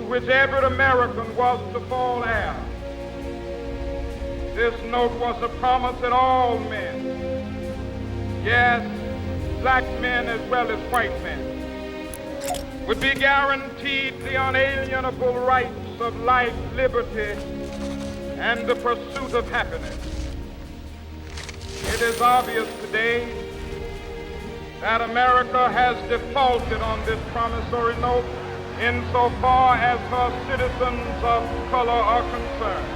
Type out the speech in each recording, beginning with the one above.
which every American was to fall heir. This note was a promise that all men, yes, black men as well as white men, would be guaranteed the unalienable rights of life, liberty, and the pursuit of happiness. It is obvious today that America has defaulted on this promissory note insofar as her citizens of color are concerned.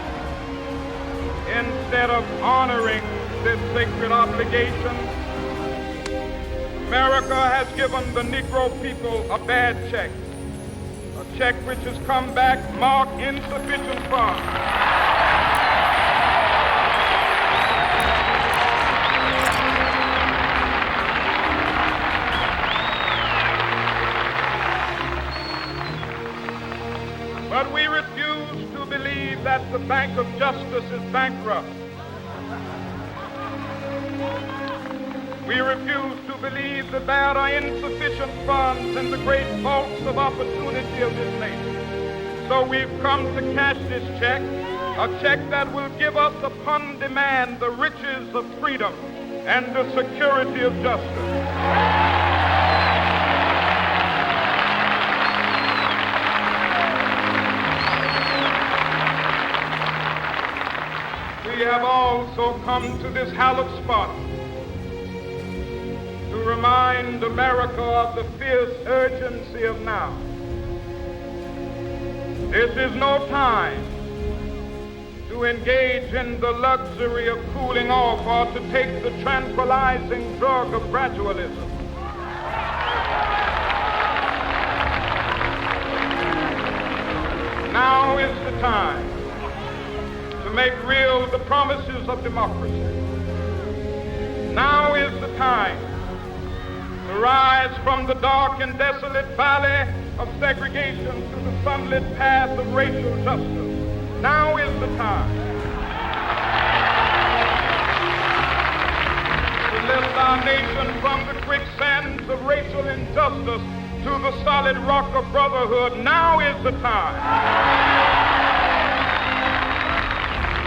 Instead of honoring this sacred obligation, America has given the Negro people a bad check, a check which has come back marked insufficient funds. But we refuse to believe that the Bank of Justice is bankrupt. We refuse to believe that there are insufficient funds in the great vaults of opportunity of this nation. So we've come to cash this check, a check that will give us upon demand the riches of freedom and the security of justice. We have also come to this hallowed spot to remind America of the fierce urgency of now. This is no time to engage in the luxury of cooling off or to take the tranquilizing drug of gradualism. Now is the time to make real the promises of democracy. Now is the time to rise from the dark and desolate valley of segregation to the sunlit path of racial justice. Now is the time to lift our nation from the quicksands of racial injustice to the solid rock of brotherhood. Now is the time.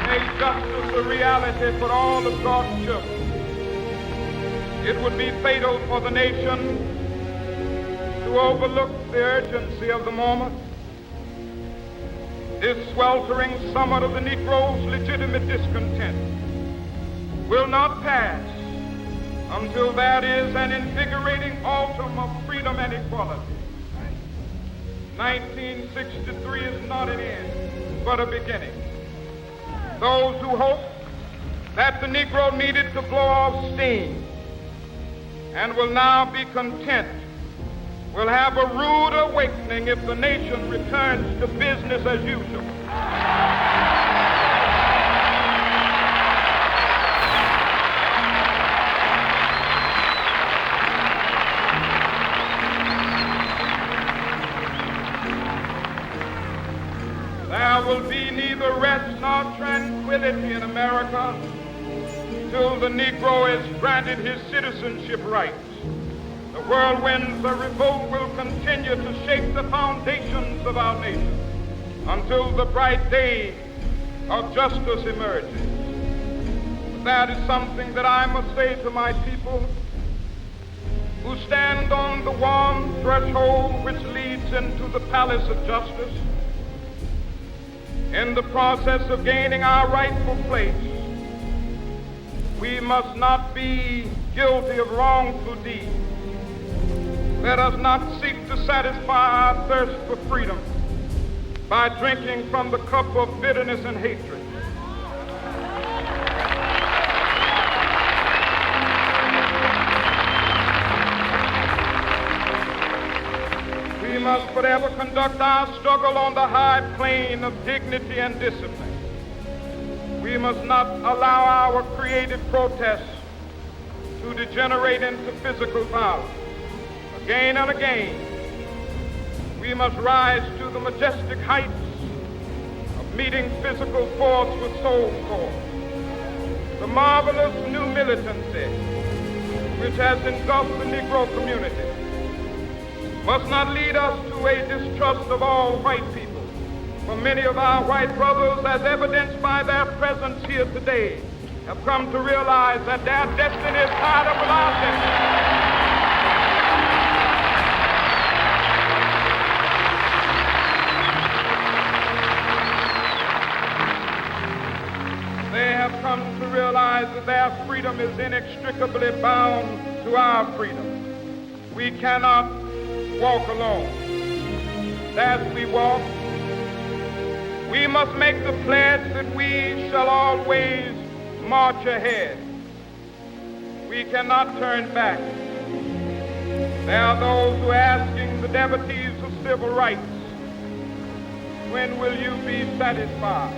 Make justice a reality for all of God's children. It would be fatal for the nation to overlook the urgency of the moment. This sweltering summit of the Negro's legitimate discontent will not pass until there is an invigorating autumn of freedom and equality. 1963 is not an end, but a beginning. Those who hope that the Negro needed to blow off steam and will now be content will have a rude awakening if the nation returns to business as usual. There will be neither rest nor tranquility in America till the Negro is granted his citizenship rights. The whirlwinds of revolt will continue to shake the foundations of our nation until the bright day of justice emerges. That is something that I must say to my people who stand on the warm threshold which leads into the palace of justice. In the process of gaining our rightful place, we must not be guilty of wrongful deeds. Let us not seek to satisfy our thirst for freedom by drinking from the cup of bitterness and hatred. We must forever conduct our struggle on the high plane of dignity and discipline. We must not allow our creative protests to degenerate into physical violence. Again and again, we must rise to the majestic heights of meeting physical force with soul force. The marvelous new militancy which has engulfed the Negro community must not lead us to a distrust of all white people. For many of our white brothers, as evidenced by their presence here today, have come to realize that their destiny is tied up with our destiny. They have come to realize that their freedom is inextricably bound to our freedom. We cannot walk alone. As we walk, we must make the pledge that we shall always march ahead. We cannot turn back. There are those who are asking the devotees of civil rights, when will you be satisfied?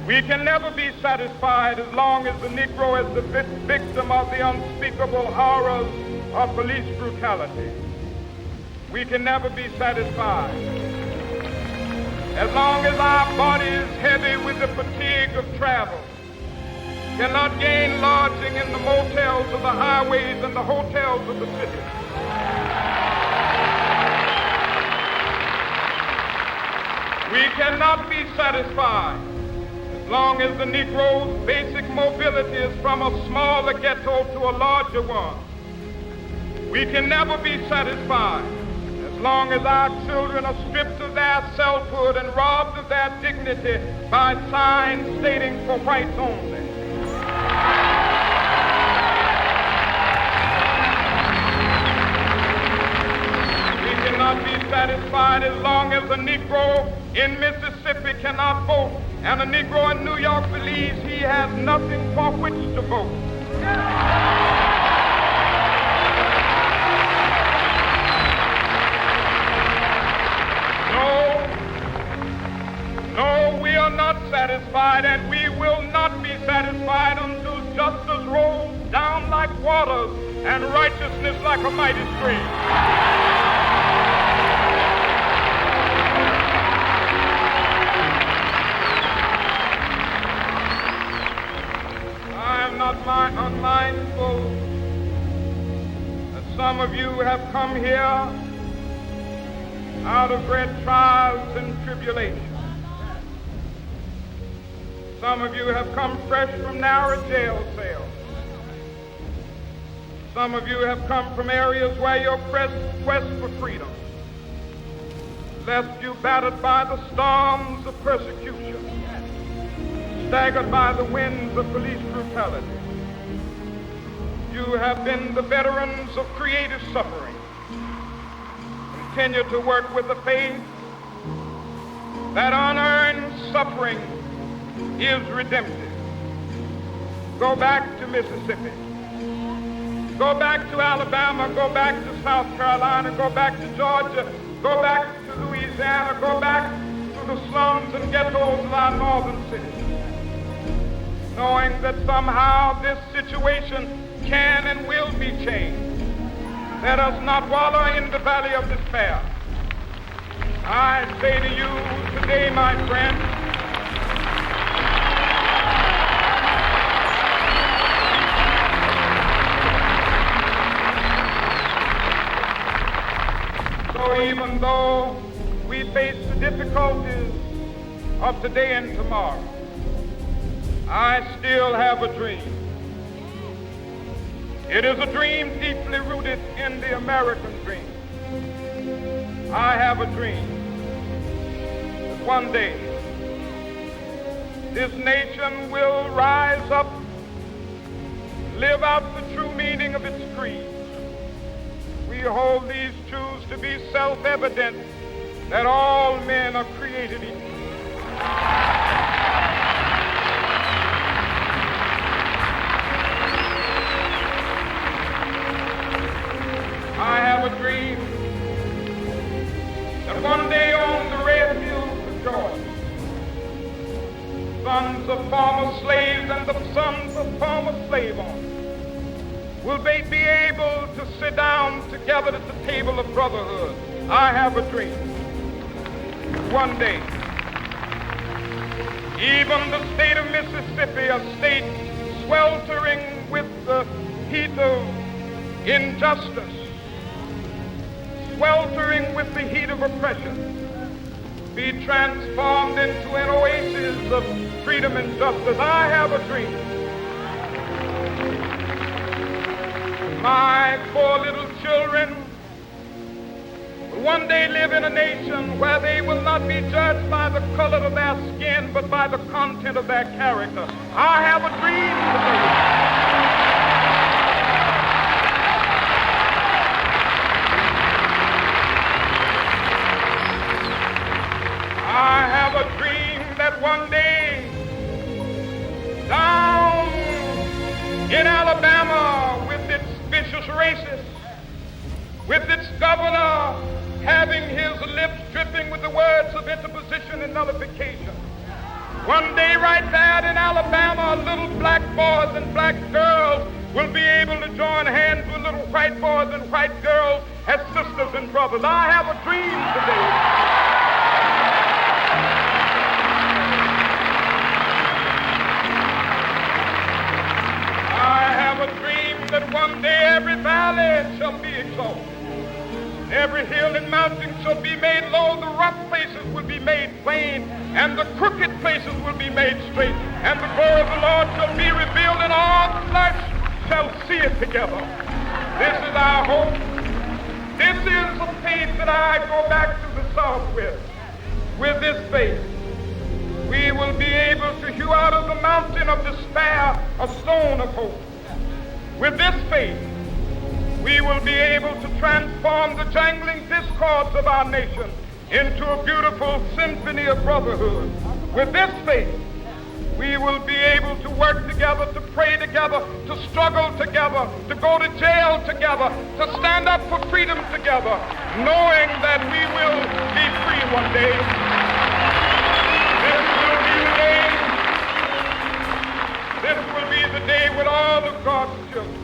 We can never be satisfied as long as the Negro is the victim of the unspeakable horrors of police brutality. We can never be satisfied as long as our body is heavy with the fatigue of travel, cannot gain lodging in the motels of the highways and the hotels of the city. We cannot be satisfied as long as the Negro's basic mobility is from a smaller ghetto to a larger one. We can never be satisfied as long as our children are stripped of their selfhood and robbed of their dignity by signs stating for whites only. We cannot be satisfied as long as the Negro in Mississippi cannot vote and a Negro in New York believes he has nothing for which to vote. No, we are not satisfied, and we will not be satisfied until justice rolls down like waters and righteousness like a mighty stream. Not unmindful that some of you have come here out of great trials and tribulations. Some of you have come fresh from narrow jail cells. Some of you have come from areas where your quest for freedom left you battered by the storms of persecution, staggered by the winds of police brutality. You have been the veterans of creative suffering. Continue to work with the faith that unearned suffering is redemptive. Go back to Mississippi. Go back to Alabama. Go back to South Carolina. Go back to Georgia. Go back to Louisiana. Go back to the slums and ghettos of our northern cities, knowing that somehow this situation can and will be changed. Let us not wallow in the valley of despair. I say to you today, my friend, so even though we face the difficulties of today and tomorrow, I still have a dream. It is a dream deeply rooted in the American dream. I have a dream that one day this nation will rise up, live out the true meaning of its creed. We hold these truths to be self-evident, that all men are created equal. I have a dream that one day on the red hills of Georgia, sons of former slaves and the sons of former slave owners will they be able to sit down together at the table of brotherhood. I have a dream. One day, even the state of Mississippi, a state sweltering with the heat of injustice, sweltering with the heat of oppression, be transformed into an oasis of freedom and justice. I have a dream. My poor little children will one day live in a nation where they will not be judged by the color of their skin, but by the content of their character. I have a dream today. I have a dream that one day down in Alabama, with its vicious racists, with its governor having his lips dripping with the words of interposition and nullification, one day right there in Alabama, little black boys and black girls will be able to join hands with little white boys and white girls as sisters and brothers. I have a dream today. That one day every valley shall be exalted, every hill and mountain shall be made low, the rough places will be made plain, and the crooked places will be made straight, and the glory of the Lord shall be revealed, and all flesh shall see it together. This is our hope. This is the faith that I go back to the South with. With this faith, we will be able to hew out of the mountain of despair a stone of hope. With this faith, we will be able to transform the jangling discords of our nation into a beautiful symphony of brotherhood. With this faith, we will be able to work together, to pray together, to struggle together, to go to jail together, to stand up for freedom together, knowing that we will be free one day. This will be the day with all of God's children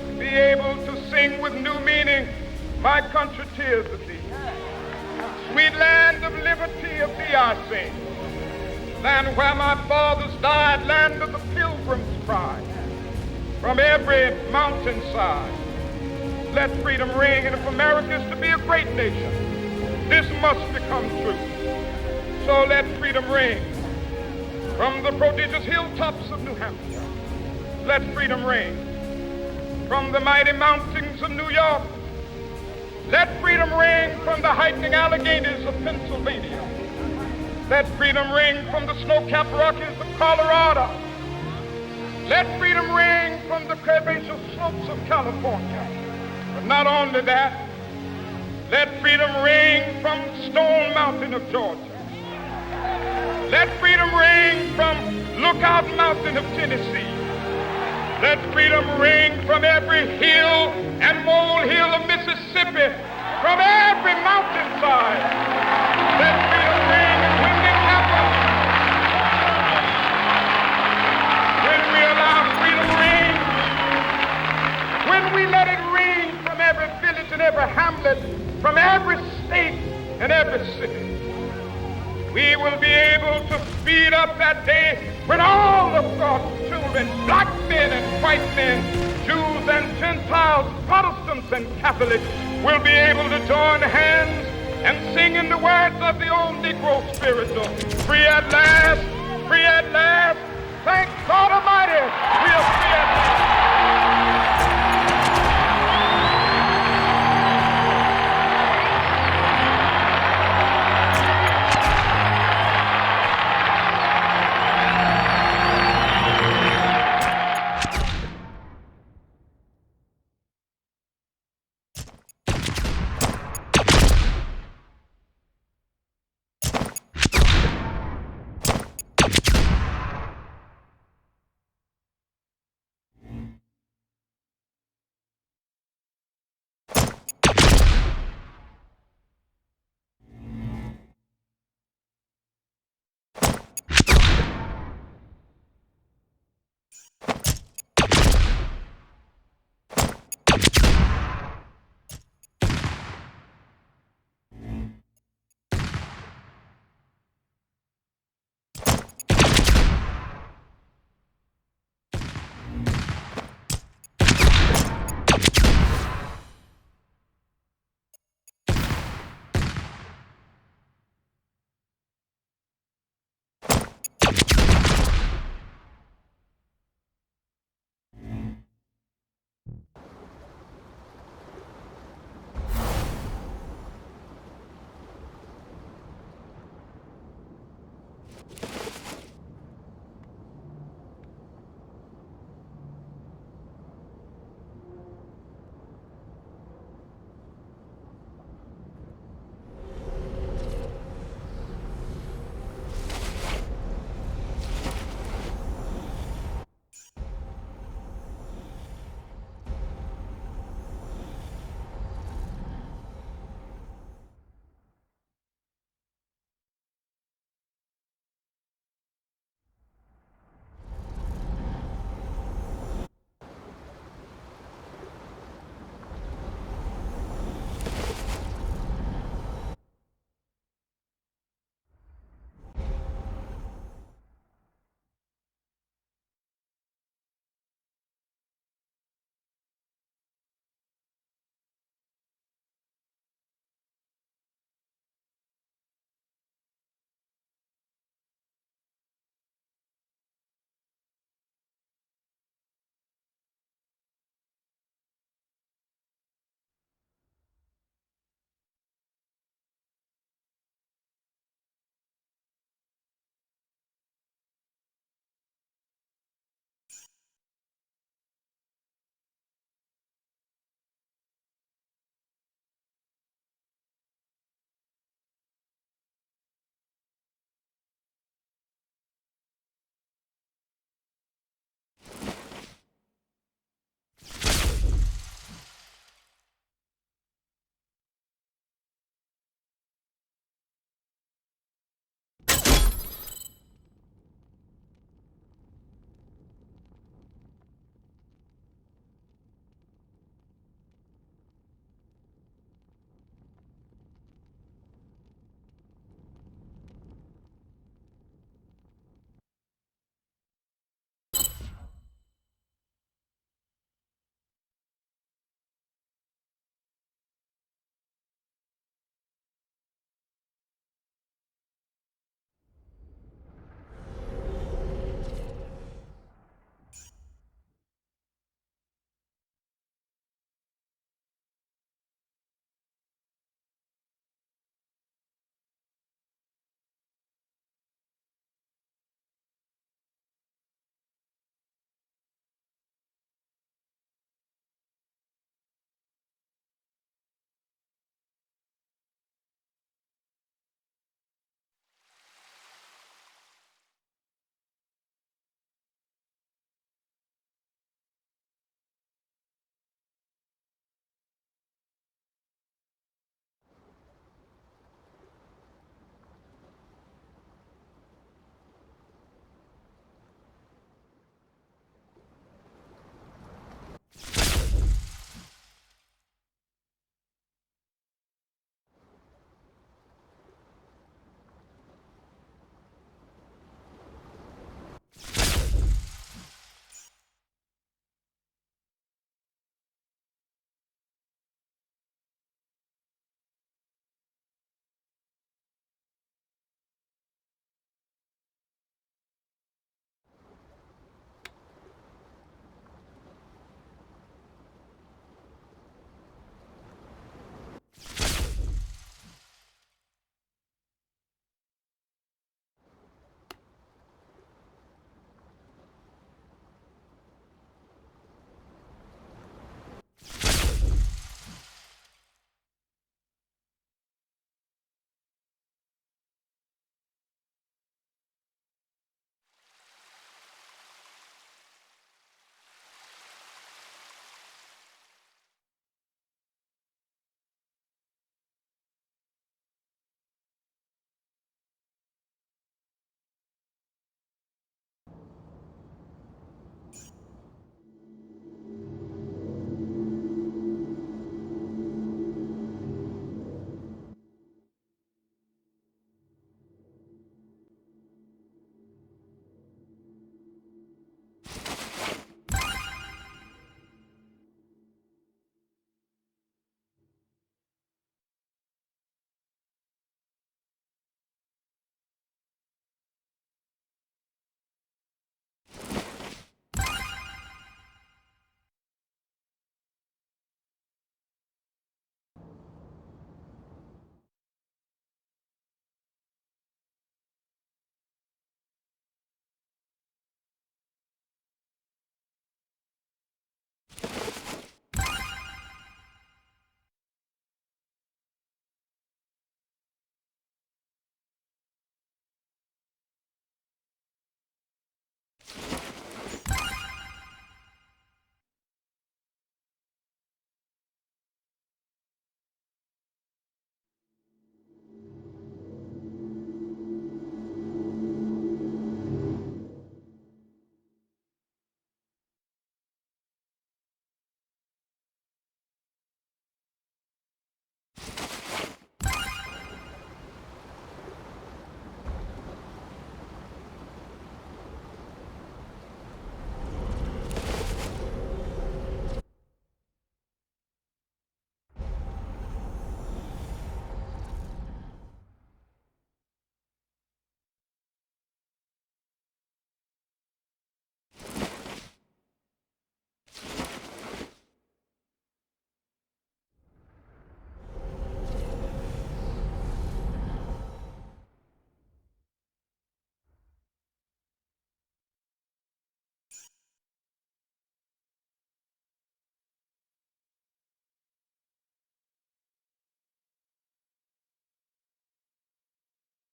to be able to sing with new meaning, my country, tears of thee. Sweet land of liberty, of thee I sing. Land where my fathers died, land of the pilgrim's pride. From every mountainside, let freedom ring. And if America is to be a great nation, this must become true. So let freedom ring. From the prodigious hilltops of New Hampshire, let freedom ring. From the mighty mountains of New York, let freedom ring. From the heightening Alleghenies of Pennsylvania, let freedom ring. From the snow-capped Rockies of Colorado, let freedom ring. From the curvaceous slopes of California. But not only that, let freedom ring from Stone Mountain of Georgia. Let freedom ring from Lookout Mountain of Tennessee. Let freedom ring from every hill and molehill of Mississippi, from every mountainside. Let freedom ring. And when it happens, when we allow freedom ring, when we let it ring from every village and every hamlet, from every state and every city, we will be able to speed up that day when all of God's children, black men and white men, Jews and Gentiles, Protestants and Catholics, will be able to join hands and sing in the words of the old Negro spiritual, free at last, thank God Almighty, we are free at last.